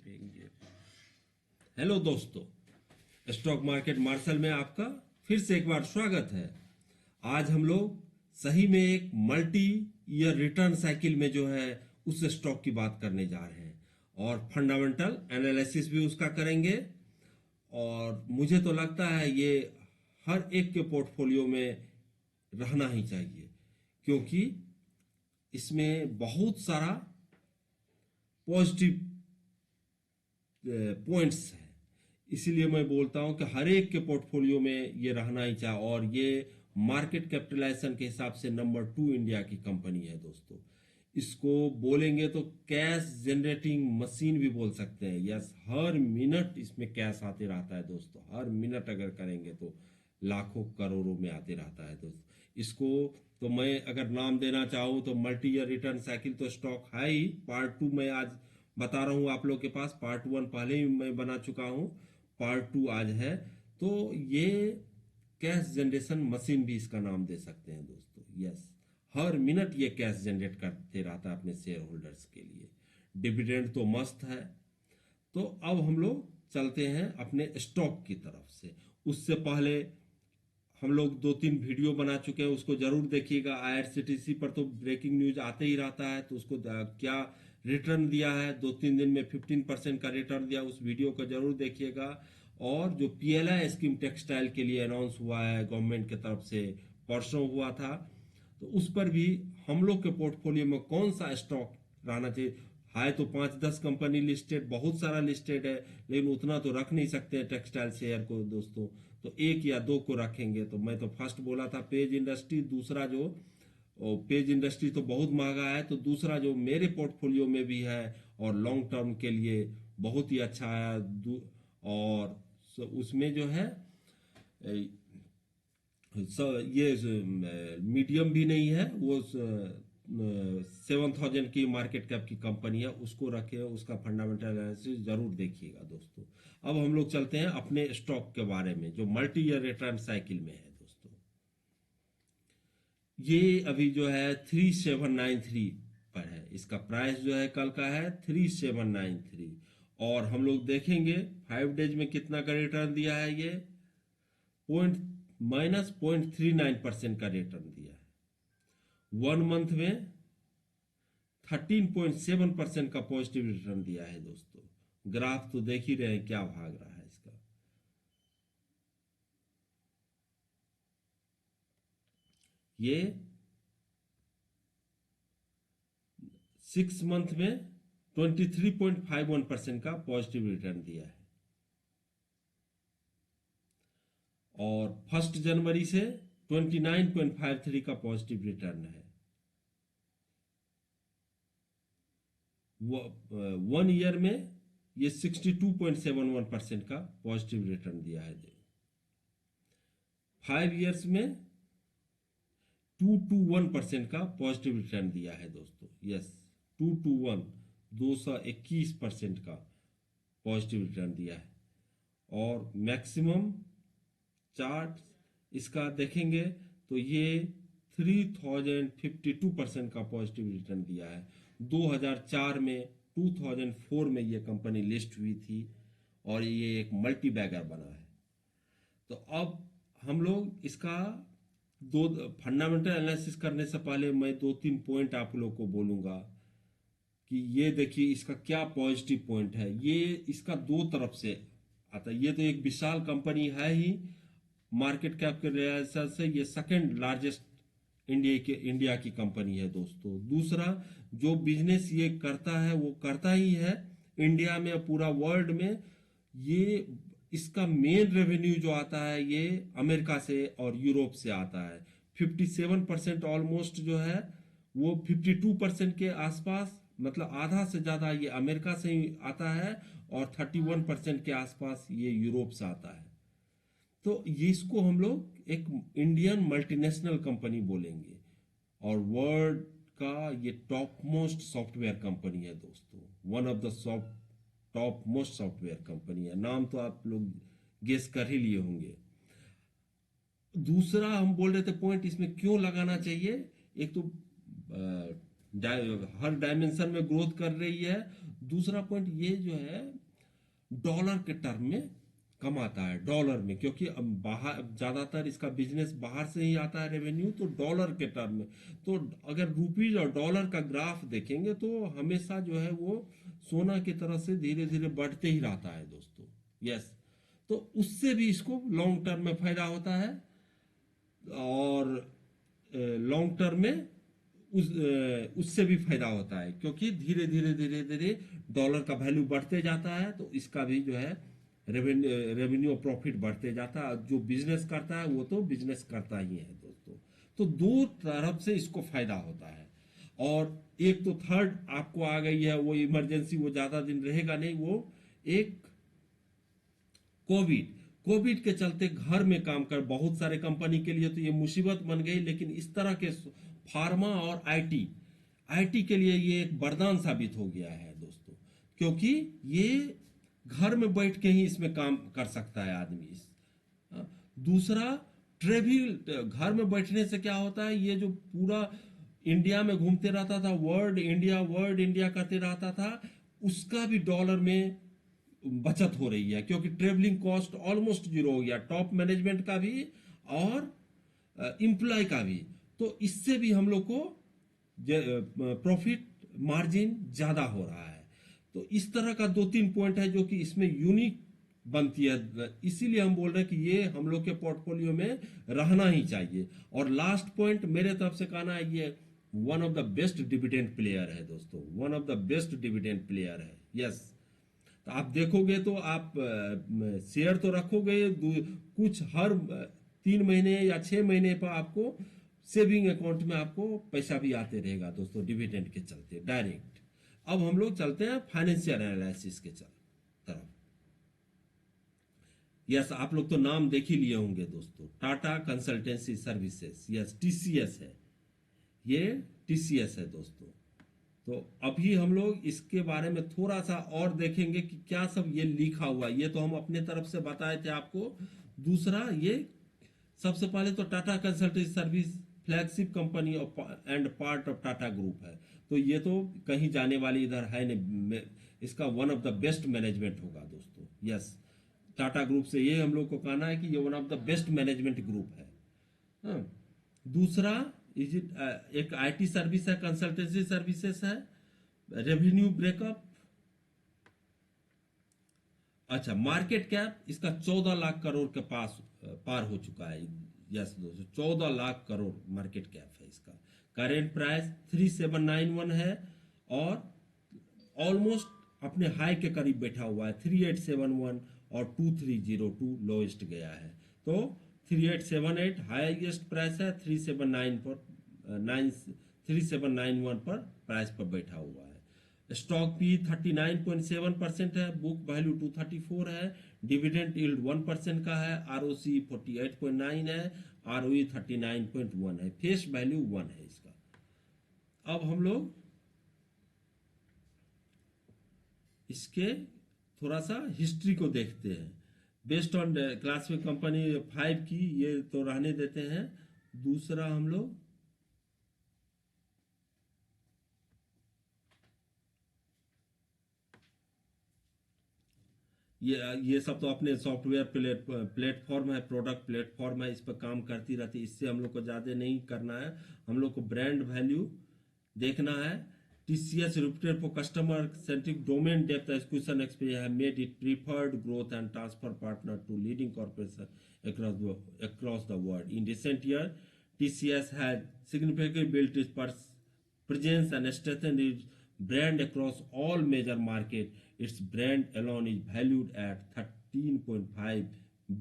टिपेंगे। Hello दोस्तों, stock market martial में आपका फिर से एक बार स्वागत है। आज हम लोग सही में एक मल्टी ईयर रिटर्न साइकिल में जो है उस स्टॉक की बात करने जा रहे हैं और फंडामेंटल एनालिसिस भी उसका करेंगे। और मुझे तो लगता है ये हर एक के पोर्टफोलियो में रहना ही चाहिए, क्योंकि इसमें बहुत सारा पॉजिटिव पॉइंट्स हैं। इसीलिए मैं बोलता हूं कि हर एक के पोर्टफोलियो में ये रहना ही चाहिए। और ये मार्केट कैपिटलाइजेशन के हिसाब से नंबर 2 इंडिया की कंपनी है दोस्तों। इसको बोलेंगे तो कैश जनरेटिंग मशीन भी बोल सकते हैं। यस, हर मिनट इसमें कैश आते रहता है दोस्तों। हर मिनट अगर करेंगे तो लाखों करोड़ों में आते रहता है दोस्तों। इसको तो मैं अगर नाम देना चाहूँ तो मल्टी ईयर रिटर्न साइकिल तो स्टॉक है ही। पार्ट 2 मैं आज बता रहा हूँ आप लोग के पास। पार्ट 1 पहले ही मैं बना चुका हूँ, पार्ट 2 आज है। तो ये कैश जनरेशन मशीन भी इसका नाम दे सकते हैं दोस्तों। यस, हर मिनट ये कैश जनरेट करते रहता है अपने शेयर होल्डर्स के लिए। डिविडेंड तो मस्त है। तो अब हम लोग चलते हैं अपने स्टॉक की तरफ से। उससे पहले हम लोग 2-3 वीडियो बना चुके हैं, उसको जरूर देखिएगा। आईआरसीटीसी पर तो ब्रेकिंग न्यूज आते ही रहता है, तो उसको क्या रिटर्न दिया है, 2-3 दिन में 15% का रिटर्न दिया, उस वीडियो को जरूर देखिएगा। और जो पीएलआई स्कीम टेक्सटाइल के लिए अनाउंस हुआ है गवर्नमेंट की तरफ से, परसों हुआ था, तो उस पर भी हम लोग के पोर्टफोलियो में कौन सा स्टॉक रहना चाहिए। है तो 5-10 कंपनी लिस्टेड, बहुत सारा लिस्टेड है, लेकिन उतना तो रख नहीं सकते टेक्सटाइल शेयर को दोस्तों। तो 1 या 2 को रखेंगे। तो मैं तो फर्स्ट बोला था पेज इंडस्ट्री, दूसरा जो पेज इंडस्ट्री तो बहुत महंगा है, तो दूसरा जो मेरे पोर्टफोलियो में भी है और लॉन्ग टर्म के लिए बहुत ही अच्छा है। और उसमें जो है ये मीडियम भी नहीं है, वो 7,000 की मार्केट कैप की कंपनी है, उसको रखे। उसका फंडामेंटल एनालिसिस जरूर देखिएगा दोस्तों। अब हम लोग चलते हैं अपने स्टॉक के बारे में जो मल्टी ईयर रिटर्न साइकिल में है दोस्तों। ये अभी जो है 3793 पर है। इसका प्राइस जो है कल का है 3793। और हम लोग देखेंगे 5 डेज में कितना का रिटर्न दिया है। ये -0.39% का रिटर्न दिया है। 1 मंथ में 13.7% का पॉजिटिव रिटर्न दिया है दोस्तों। ग्राफ तो देख ही रहे हैं क्या भाग रहा है इसका। ये 6 मंथ में 23.51% का पॉजिटिव रिटर्न दिया है। और 1 जनवरी से 29.53 का पॉजिटिव रिटर्न है। 1 ईयर में ये 62.71% का पॉजिटिव रिटर्न दिया है। 5 ईयर्स में 221% का पॉजिटिव रिटर्न दिया है दोस्तों। यस, 221% का पॉजिटिव रिटर्न दिया है। और मैक्सिमम चार्ट इसका देखेंगे तो ये 3052% का पॉजिटिव रिटर्न दिया है। 2004 में 2004 में ये कंपनी लिस्ट हुई थी और ये एक मल्टी बैगर बना है। तो अब हम लोग इसका दो फंडामेंटल एनालिसिस करने से पहले मैं 2-3 पॉइंट आप लोग को बोलूंगा कि ये देखिए इसका क्या पॉजिटिव पॉइंट है। ये इसका 2 तरफ से आता है। ये तो एक विशाल कंपनी है ही, मार्केट कैप के लिहाज से ये सेकंड लार्जेस्ट इंडिया की कंपनी है दोस्तों। दूसरा, जो बिजनेस ये करता है वो करता ही है इंडिया में, पूरा वर्ल्ड में। ये इसका मेन रेवेन्यू जो आता है ये अमेरिका से और यूरोप से आता है। 57% ऑलमोस्ट जो है वो 52% के आसपास, मतलब आधा से ज्यादा ये अमेरिका से ही आता है और 31% के आसपास ये यूरोप से आता है। तो ये इसको हम लोग एक इंडियन मल्टीनेशनल कंपनी बोलेंगे और वर्ल्ड का ये टॉप मोस्ट सॉफ्टवेयर कंपनी है दोस्तों। One of the top most software company है। नाम तो आप लोग गेस कर ही लिए होंगे। दूसरा हम बोल रहे थे पॉइंट इसमें क्यों लगाना चाहिए। एक तो हर डायमेंशन में ग्रोथ कर रही है। दूसरा पॉइंट ये जो है डॉलर के टर्म में कमाता है, डॉलर में, क्योंकि अब बाहर ज्यादातर इसका बिजनेस बाहर से ही आता है रेवेन्यू, तो डॉलर के टर्म में। तो अगर रुपीज और डॉलर का ग्राफ देखेंगे तो हमेशा जो है वो सोना की तरह से धीरे धीरे बढ़ते ही रहता है दोस्तों। यस, तो उससे भी इसको लॉन्ग टर्म में फायदा होता है, और लॉन्ग टर्म में उससे भी फायदा होता है, क्योंकि धीरे धीरे धीरे धीरे डॉलर का वैल्यू बढ़ते जाता है, तो इसका भी जो है रेवेन्यू प्रॉफिट बढ़ते जाता है। जो बिजनेस करता है वो तो बिजनेस करता ही है दोस्तों। तो दो तरफ से इसको फायदा होता है। और एक तो थर्ड आपको आ गई है वो इमरजेंसी, वो ज्यादा दिन रहेगा नहीं, वो एक कोविड। कोविड के चलते घर में काम कर बहुत सारे कंपनी के लिए तो ये मुसीबत बन गई, लेकिन इस तरह के फार्मा और आईटी, आईटी के लिए ये एक वरदान साबित हो गया है दोस्तों, क्योंकि ये घर में बैठ के ही इसमें काम कर सकता है आदमी। दूसरा, ट्रेवल, घर में बैठने से क्या होता है, ये जो पूरा इंडिया में घूमते रहता था, वर्ल्ड इंडिया करते रहता था, उसका भी डॉलर में बचत हो रही है, क्योंकि ट्रेवलिंग कॉस्ट ऑलमोस्ट जीरो हो गया, टॉप मैनेजमेंट का भी और एम्प्लॉय का भी। तो इससे भी हम लोग को प्रॉफिट मार्जिन ज्यादा हो रहा है। तो इस तरह का दो तीन पॉइंट है जो कि इसमें यूनिक बनती है, इसीलिए हम बोल रहे हैं कि ये हम लोग के पोर्टफोलियो में रहना ही चाहिए। और लास्ट पॉइंट मेरे तरफ से कहना है, ये one of the best dividend player है दोस्तों, one of the best dividend player है। यस, तो आप देखोगे तो आप शेयर तो रखोगे, कुछ हर 3 महीने या 6 महीने पर आपको सेविंग अकाउंट में आपको पैसा भी आते रहेगा दोस्तों, डिविडेंड के चलते डायरेक्ट। अब हम लोग चलते हैं फाइनेंशियल एनालिसिस के तरफ। यस, आप लोग तो नाम देख ही लिए होंगे दोस्तों, Tata consultancy services, yes TCS है, ये टीसीएस है दोस्तों। तो अभी हम लोग इसके बारे में थोड़ा सा और देखेंगे कि क्या सब ये लिखा हुआ, ये तो हम अपने तरफ से बताए थे आपको। दूसरा, ये सबसे पहले तो Tata consultancy service flagship company and part of Tata group है, तो ये तो कहीं जाने वाली इधर है नहीं, इसका one of the best management होगा दोस्तों। यस, टाटा ग्रुप से ये हम लोग को कहना है कि ये one of the best management group है। हाँ। दूसरा, इज इट एक आईटी सर्विस है, कंसल्टेंसी सर्विसेज है, रेवेन्यू ब्रेकअप। अच्छा, मार्केट कैप इसका 14 लाख करोड़ के पास पार हो चुका है। यस दोस्तों, 14 लाख करोड़ मार्केट कैप है इसका। करेंट प्राइस 3791 है, और ऑलमोस्ट अपने हाई के करीब बैठा हुआ है, 3871 और 2302 लोएस्ट गया है। तो 3878 हाईएस्ट प्राइस है, 379 पर 3791 पर प्राइस पर बैठा हुआ है। स्टॉक पी 39.7% है, बुक वैल्यू 234 है, डिविडेंड यील्ड 1% का है, आरओसी 48.9 है, आरओई 39.1 है, फेस वैल्यू 1 है इसका। अब हम लोग इसके थोड़ा सा हिस्ट्री को देखते हैं। बेस्ड ऑन क्लास में कंपनी 5 की, ये तो रहने देते हैं। दूसरा हम लोग ये सब तो अपने सॉफ्टवेयर प्लेटफॉर्म है, प्रोडक्ट प्लेटफॉर्म है, इस पर काम करती रहती है, इससे हम लोग को ज़्यादा नहीं करना है। हम लोग को ब्रांड वैल्यू देखना है। TCS reputed for customer-centric domain depth execution experience have made it preferred growth and transfer partner to leading corporations across the world. In recent years, TCS has significantly built its presence and strengthened its brand across all major markets. Its brand alone is valued at 13.5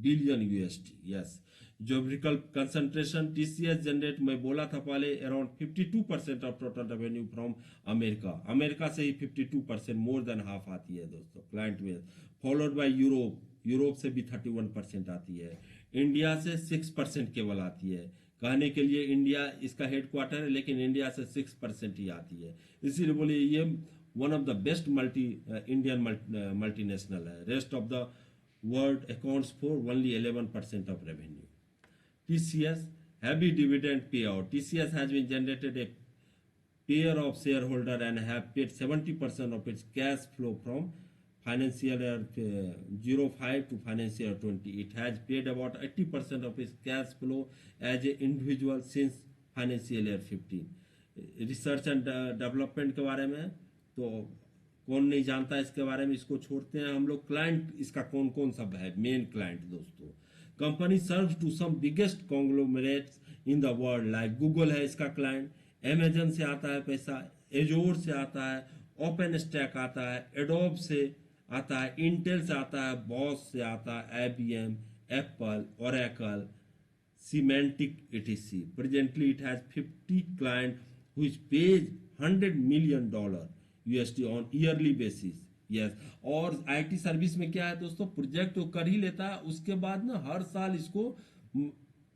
billion USD. Yes. Geographical concentration, TCS generate, मैं बोला था पहले, around 52% of total revenue from America. America से ही 52%, more than half आती है दोस्तों client में। Followed by Europe, Europe से भी 31% आती है। इंडिया से 6% केवल आती है। कहने के लिए इंडिया इसका हेडक्वार्टर है, लेकिन इंडिया से 6% ही आती है। इसीलिए बोलिए ये one of the best Indian multinational है। Rest of the world accounts for only 11% of revenue. TCS heavy dividend payout. TCS has been generated a pair of shareholder and have paid 70% of its cash flow from financial year 05 to financial year 20. It has paid about 80% of its cash flow as an individual since financial year 15. Research and development के बारे में तो कौन नहीं जानता इसके बारे में, इसको छोड़ते हैं हम लोग। क्लाइंट इसका कौन कौन सब है, मेन क्लाइंट दोस्तों। Company serves to some biggest conglomerates in the world, like Google है इसका क्लाइंट, अमेजन से आता है पैसा, एजोर से आता है, ओपन स्टैक आता है, एडोब से आता है, इंटेल से आता है, बॉस से आता है, IBM, Apple, Oracle, Symantec, etc. Presently, it has 50 clients which pays $100 million USD on yearly basis. Yes. और IT सर्विस में क्या है दोस्तों, प्रोजेक्ट तो कर ही लेता है, उसके बाद ना हर साल इसको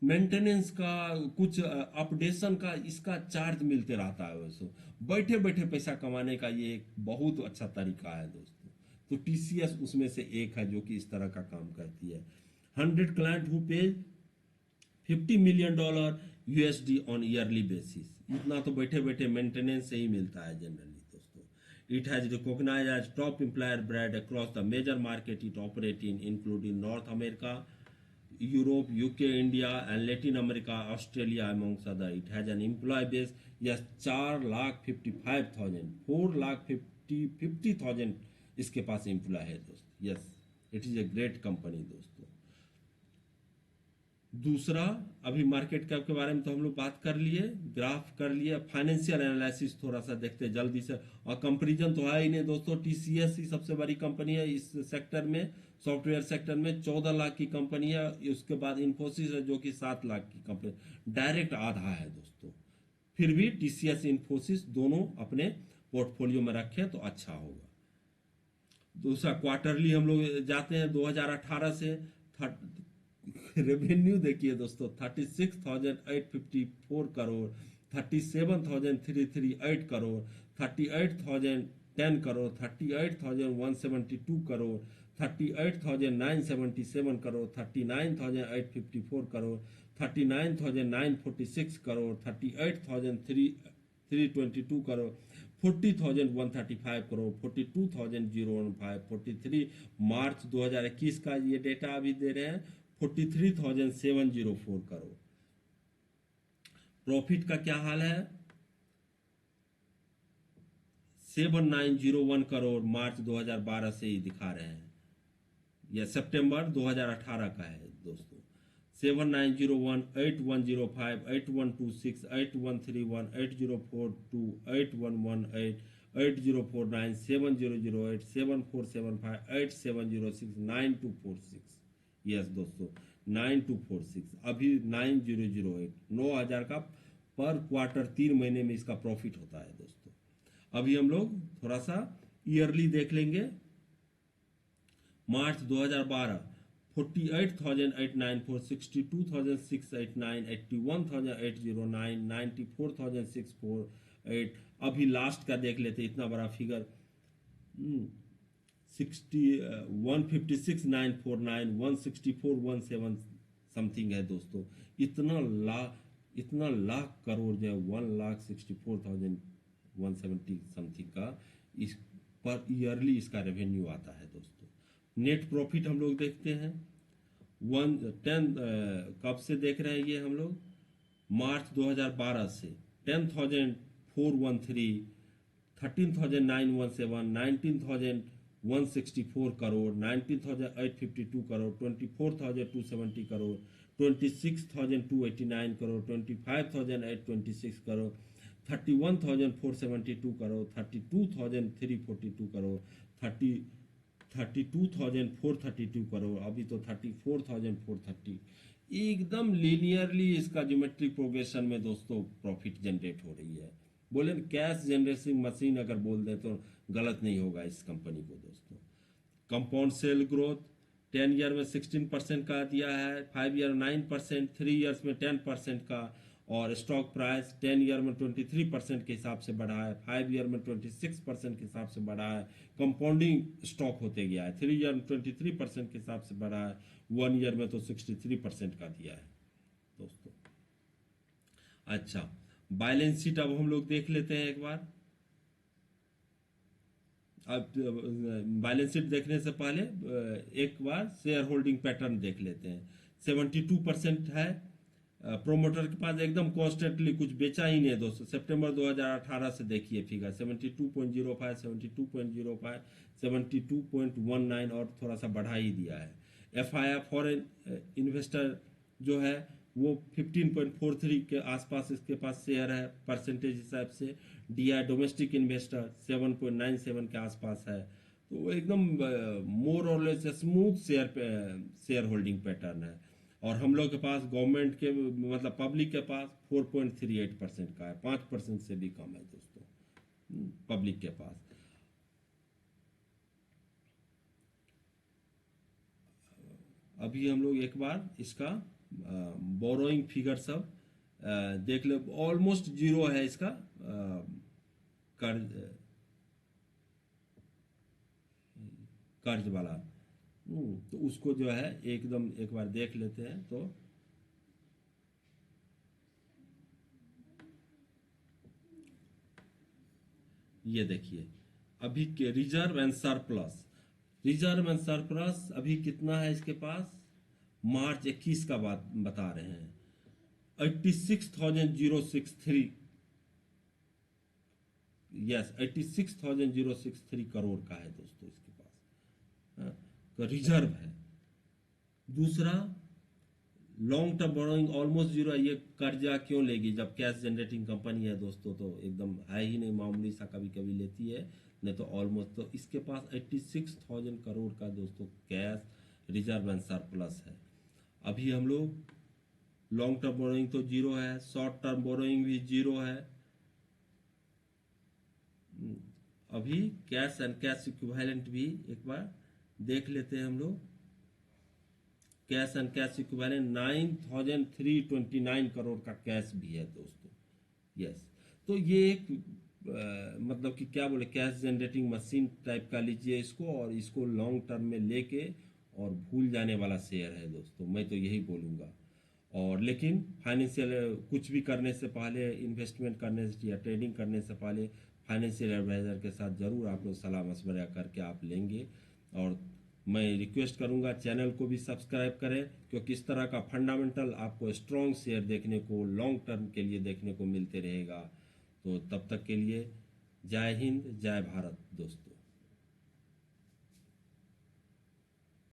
मेंटेनेंस का, कुछ अपडेशन का इसका चार्ज मिलते रहता है। वैसे बैठे बैठे पैसा कमाने का ये एक बहुत अच्छा तरीका है दोस्तों। तो TCS उसमें से एक है जो कि इस तरह का काम करती है। 100 क्लाइंट हु पे $50 million USD on yearly basis. इतना तो बैठे बैठे मेंटेनेंस से ही मिलता है जनरली दोस्तों। It has recognised as top employer brand across the major market it operate in, including north America, Europe, UK, India and Latin America, Australia amongst other. It has an employ base, yes 4,55,000, 4,50,000 इसके पास employ है दोस्तों। Yes, it is a great company दोस्तों। दूसरा, अभी market cap के बारे में तो हम लोग बात कर लिए, ग्राफ कर लिए, फाइनेंशियल एनालिसिस थोड़ा सा देखते हैं जल्दी से। और कंपैरिजन तो है ही नहीं दोस्तों, TCS ही सबसे बड़ी कंपनी है इस सेक्टर में, सॉफ्टवेयर सेक्टर में 14 लाख की कंपनी है। उसके बाद इन्फोसिस है जो कि 7 लाख की कंपनी, डायरेक्ट आधा है दोस्तों। फिर भी TCS इन्फोसिस दोनों अपने पोर्टफोलियो में रखें तो अच्छा होगा। दूसरा, क्वार्टरली हम लोग जाते हैं 2018 से। रेवेन्यू देखिए दोस्तों, 36,854 करोड़, 37,338 करोड़, 38,010 करोड़, 38,172 करोड़, 38,977 करोड़, 39,854 करोड़, 39,946 करोड़, 38,322 करोड़, 40,135 करोड़, 42,015, 43 मार्च 2021 का ये डेटा अभी दे रहे हैं, 43,704 करोड़। प्रॉफिट का क्या हाल है, 7,901 करोड़ मार्च 2012 से ही दिखा रहे हैं, यह सितंबर 2018 का है दोस्तों। 7,901, 8,105, 8,126, 8,131, 8,042, 8,118, 8,049, 7,008, 7,475, 8,706, 9,246। यस दोस्तों, 9,246, अभी 9,008, 9,000 का पर क्वार्टर 3 महीने में इसका प्रॉफिट होता है दोस्तों। अभी हम लोग थोड़ा सा ईयरली देख लेंगे। मार्च 2012, 48,894, 62,689, 81,809, 94,648। अभी लास्ट का देख लेते, इतना बड़ा फिगर 156,949, 164,17 समथिंग है दोस्तों। इतना लाख करोड़ जो है, 1,64,170 समथिंग का इस पर ईयरली इसका रेवेन्यू आता है दोस्तों। नेट प्रॉफिट हम लोग देखते हैं, 10 कब से देख रहे हैं ये हम लोग, मार्च 2012 से 10,413, 13,917, 19,164 करोड़, 19,852 करोड़, 24,270 करोड़, 26,289 करोड़, 25,826 करोड़, 31,472 करोड़, 32,342 करोड़, 32,432 करोड़, अभी तो 34,430। एकदम लीनियरली इसका ज्योमेट्रिक प्रोग्रेशन में दोस्तों प्रॉफिट जनरेट हो रही है। बोले कैश जनरेटिंग मशीन अगर बोल दें तो गलत नहीं होगा इस कंपनी को दोस्तों। कंपाउंड सेल ग्रोथ 10 ईयर में 16% का दिया है, 5 ईयर 9%, 3 ईयर्स में 10% का, और स्टॉक प्राइस 10 ईयर में 23% के हिसाब से बढ़ा है, 5 ईयर में 26% के हिसाब से बढ़ा है, कंपाउंडिंग स्टॉक होते गया है, 3 ईयर में 23% के हिसाब से बढ़ा है, 1 ईयर में तो 63% का दिया है दोस्तों। अच्छा, बैलेंस शीट अब हम लोग देख लेते हैं एक बार। अब बैलेंस शीट देखने से पहले एक बार शेयर होल्डिंग पैटर्न देख लेते हैं। 72% है। प्रोमोटर के पास एकदम कॉन्स्टेंटली कुछ बेचा ही नहीं है दोस्तों। सितंबर 2018 से देखिए फिगर 72.05, 72.05, 72.19 और थोड़ा सा बढ़ा ही दिया है। F I I foreign investor जो है वो 15.43 के आसपास इसके पास शेयर है परसेंटेज हिसाब से। डी आई डोमेस्टिक इन्वेस्टर 7.97 के आसपास है। तो वो एकदम मोर और less smooth share holding pattern है। और हम लोग के पास गवर्नमेंट के मतलब पब्लिक के पास 4.38% का है, 5% से भी कम है दोस्तों पब्लिक के पास। अभी हम लोग एक बार इसका बोरोइंग फिगर सब देख ले। ऑलमोस्ट जीरो है इसका कर्ज कर्ज वाला। तो उसको जो है एकदम एक बार देख लेते हैं। तो ये देखिए अभी के reserve and surplus. Reserve and surplus अभी कितना है इसके पास, मार्च 21 का बात बता रहे हैं। 86,063, यस 86,063 करोड़ का है दोस्तों इसके पास। तो रिजर्व है। दूसरा, long term borrowing almost zero है। ये कर्जा क्यों लेगी जब कैश जनरेटिंग कंपनी है दोस्तों, तो एकदम है ही नहीं, मामूली सा कभी कभी लेती है, नहीं तो ऑलमोस्ट। तो इसके पास 86,000 करोड़ का दोस्तों कैश रिजर्व एंड सरप्लस है। अभी हम लोग लॉन्ग टर्म बोरोइंग तो जीरो है, शॉर्ट टर्म बोरोइंग भी जीरो है। अभी कैश एंड कैश इक्विवेलेंट भी एक बार देख लेते हैं हम लोग। Cash and cash equivalent 9,329 crore का कैश भी है दोस्तों। यस, तो ये एक मतलब कि क्या बोले, कैश जनरेटिंग मशीन टाइप का लीजिए इसको, और इसको लॉन्ग टर्म में लेके और भूल जाने वाला शेयर है दोस्तों, मैं तो यही बोलूँगा। और लेकिन फाइनेंशियल कुछ भी करने से पहले, इन्वेस्टमेंट करने से या ट्रेडिंग करने से पहले फाइनेंशियल एडवाइज़र के साथ ज़रूर आप लोग सलाह मशवरा करके आप लेंगे। और मैं रिक्वेस्ट करूंगा चैनल को भी सब्सक्राइब करें, क्योंकि इस तरह का फंडामेंटल आपको स्ट्रॉन्ग शेयर देखने को लॉन्ग टर्म के लिए देखने को मिलते रहेगा। तो तब तक के लिए जय हिंद, जय भारत दोस्तों।